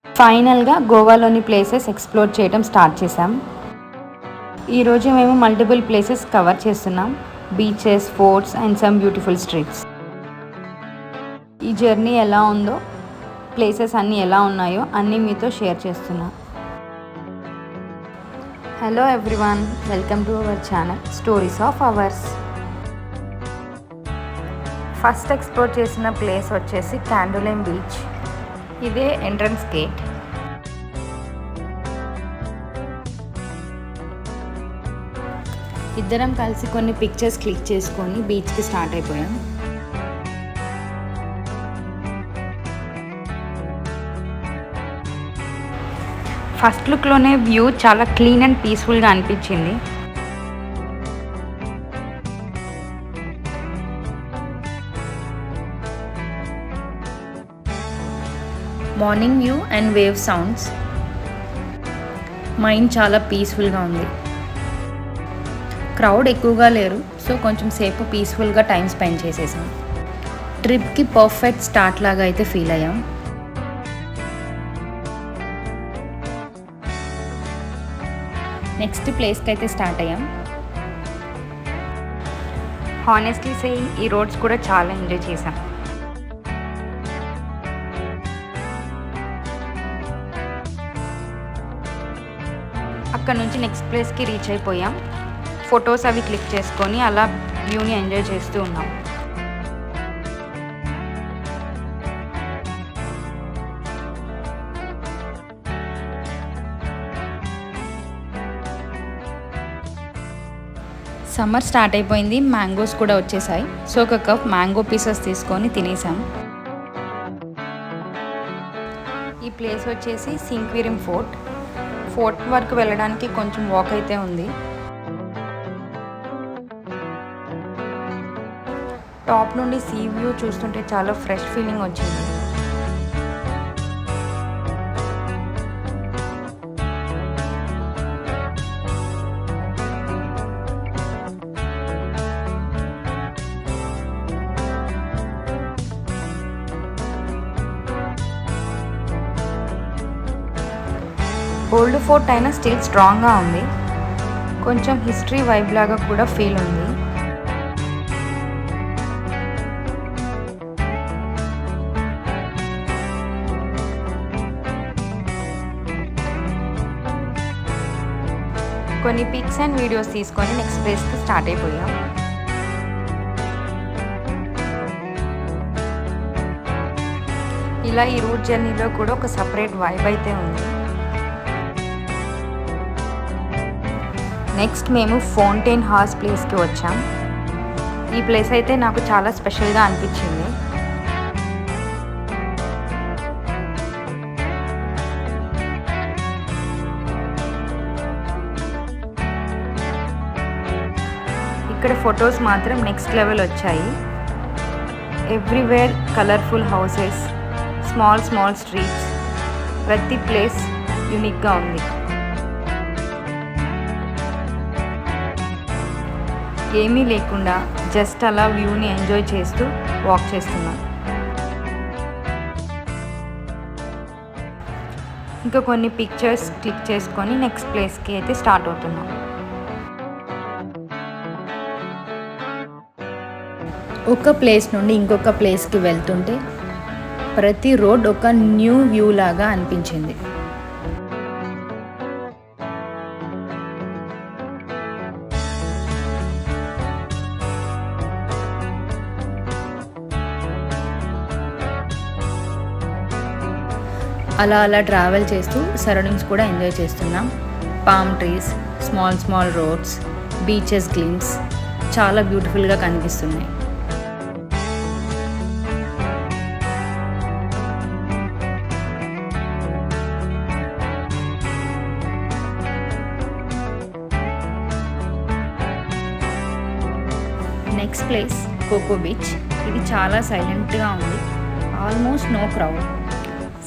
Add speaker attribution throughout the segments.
Speaker 1: ఫైనల్గా గోవాలోని places explore చేయడం స్టార్ట్ చేసాం. ఈరోజు మేము మల్టిపుల్ ప్లేసెస్ కవర్ చేస్తున్నాం. Beaches, forts and some beautiful streets. ఈ జర్నీ ఎలా ఉందో, ప్లేసెస్ అన్నీ ఎలా ఉన్నాయో అన్నీ మీతో షేర్ చేస్తున్నా. Hello everyone, welcome to our channel stories of hours. First explore చేసిన ప్లేస్ వచ్చేసి క్యాండోలిమ్ బీచ్. ఇదే ఎంట్రన్స్ గేట్. ఇద్దరం కలిసి కొన్ని పిక్చర్స్ క్లిక్ చేసుకొని బీచ్కి స్టార్ట్ అయిపోయాం. ఫస్ట్ లుక్లోనే వ్యూ చాలా క్లీన్ అండ్ పీస్ఫుల్గా అనిపించింది. Morning view and wave sounds. Mind చాలా పీస్ఫుల్గా ఉంది. క్రౌడ్ ఎక్కువగా లేరు, సో కొంచెం సేపు పీస్ఫుల్గా టైం స్పెండ్ చేసేసాం. ట్రిప్కి పర్ఫెక్ట్ స్టార్ట్ లాగా అయితే ఫీల్ అయ్యాం. నెక్స్ట్ ప్లేస్కి అయితే స్టార్ట్ అయ్యాం. హానెస్ట్లీ సేయింగ్, ఈ రోడ్స్ కూడా చాలా ఎంజాయ్ చేసాం. అక్కడ నుంచి నెక్స్ట్ ప్లేస్కి రీచ్ అయిపోయాం. ఫొటోస్ అవి క్లిక్ చేసుకొని అలా వ్యూని ఎంజాయ్ చేస్తూ ఉన్నాం. సమ్మర్ స్టార్ట్ అయిపోయింది, మ్యాంగోస్ కూడా వచ్చేసాయి. సో ఒక కప్ మ్యాంగో పీసెస్ తీసుకొని తినేసాం. ఈ ప్లేస్ వచ్చేసి సింక్విరిమ్ ఫోర్ట్. ఫోర్ట్ వరకు వెళ్ళడానికి కొంచెం వాక్ అయితే ఉంది. టాప్ నుండి సీ వ్యూ చూస్తుంటే చాలా ఫ్రెష్ ఫీలింగ్ వచ్చింది. ఓల్డ్ ఫోర్ట్ అయినా స్టిల్ స్ట్రాంగ్గా ఉంది. కొంచెం హిస్టరీ వైబ్ లాగా కూడా ఫీల్ ఉంది. కొన్ని పిక్స్ అండ్ వీడియోస్ తీసుకొని నెక్స్ట్ ప్లేస్కి స్టార్ట్ అయిపోయాం. ఇలా ఈ రూట్ జర్నీలో కూడా ఒక సపరేట్ వైబ్ అయితే ఉంది. నెక్స్ట్ మేము ఫౌంటైన్ హౌస్ ప్లేస్కి వచ్చాం. ఈ ప్లేస్ అయితే నాకు చాలా స్పెషల్గా అనిపించింది. ఇక్కడ ఫొటోస్ మాత్రం నెక్స్ట్ లెవెల్ వచ్చాయి. Everywhere colourful houses, small small streets, ప్రతి ప్లేస్ యూనిక్గా ఉంది. ఏమీ లేకుండా జస్ట్ అలా వ్యూని ఎంజాయ్ చేస్తూ వాక్ చేస్తున్నాం. ఇంకా కొన్ని పిక్చర్స్ క్లిక్ చేసుకొని నెక్స్ట్ ప్లేస్కి అయితే స్టార్ట్ అవుతున్నాం. ఒక ప్లేస్ నుండి ఇంకొక ప్లేస్కి వెళ్తుంటే ప్రతి రోడ్ ఒక న్యూ వ్యూ లాగా అనిపించింది. అలా ట్రావెల్ చేస్తూ సరౌండింగ్స్ కూడా ఎంజాయ్ చేస్తున్నాం. Palm trees, small small roads, beaches glimpse చాలా బ్యూటిఫుల్గా కనిపిస్తున్నాయి. Next place Coco beach. ఇది చాలా సైలెంట్గా ఉంది. Almost no crowd.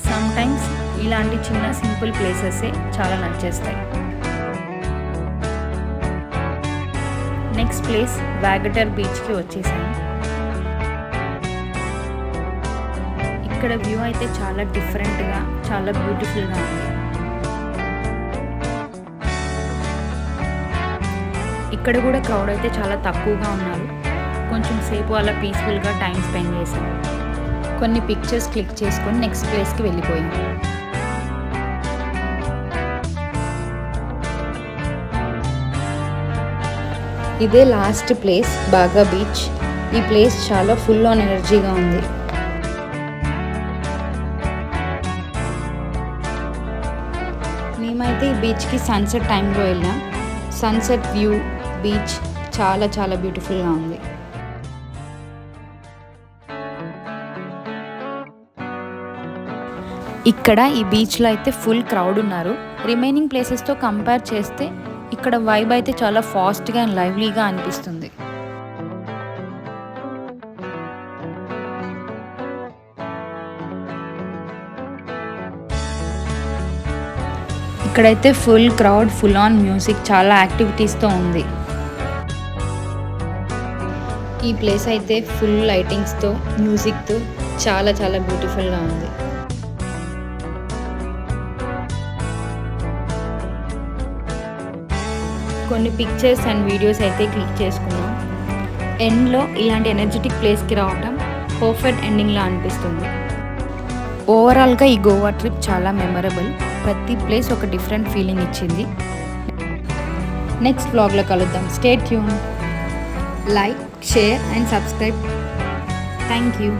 Speaker 1: Sometimes ఇలాంటి చిన్న సింపుల్ ప్లేసెసే చాలా నచ్చేస్తాయి. నెక్స్ట్ ప్లేస్ వాగటర్ బీచ్కి వచ్చేసాను. ఇక్కడ వ్యూ అయితే చాలా డిఫరెంట్గా, చాలా బ్యూటిఫుల్గా ఉంది. ఇక్కడ కూడా క్రౌడ్ అయితే చాలా తక్కువగా ఉన్నారు. కొంచెం సేపు అలా పీస్ఫుల్గా టైం స్పెండ్ చేసాం. కొన్ని పిక్చర్స్ క్లిక్ చేసుకొని నెక్స్ట్ ప్లేస్కి వెళ్ళిపోయాం. ఇదే లాస్ట్ ప్లేస్, బాగా బీచ్. ఈ ప్లేస్ చాలా ఫుల్ ఆన్ ఎనర్జీగా ఉంది. మేమైతే ఈ బీచ్కి సన్సెట్ టైంలో వెళ్ళాం. సన్సెట్ వ్యూ, బీచ్ చాలా చాలా బ్యూటిఫుల్గా ఉంది. ఇక్కడ ఈ బీచ్లో అయితే ఫుల్ క్రౌడ్ ఉన్నారు. రిమైనింగ్ ప్లేసెస్తో కంపేర్ చేస్తే ఇక్కడ వైబ్ అయితే చాలా ఫాస్ట్గా అండ్ లైవ్లీగా అనిపిస్తుంది. ఇక్కడైతే full crowd, full on music, చాలా యాక్టివిటీస్తో ఉంది. ఈ ప్లేస్ అయితే ఫుల్ లైటింగ్స్తో, మ్యూజిక్తో చాలా చాలా బ్యూటిఫుల్గా ఉంది. కొన్ని పిక్చర్స్ అండ్ వీడియోస్ అయితే క్లిక్ చేసుకున్నాం. ఎండ్లో ఇలాంటి ఎనర్జెటిక్ ప్లేస్కి రావటం పర్ఫెక్ట్ ఎండింగ్లా అనిపిస్తుంది. ఓవరాల్గా ఈ గోవా ట్రిప్ చాలా మెమరబుల్. ప్రతి ప్లేస్ ఒక డిఫరెంట్ ఫీలింగ్ ఇచ్చింది. నెక్స్ట్ వ్లాగ్లో కలుద్దాం. Stay tune, like, share and subscribe. Thank you.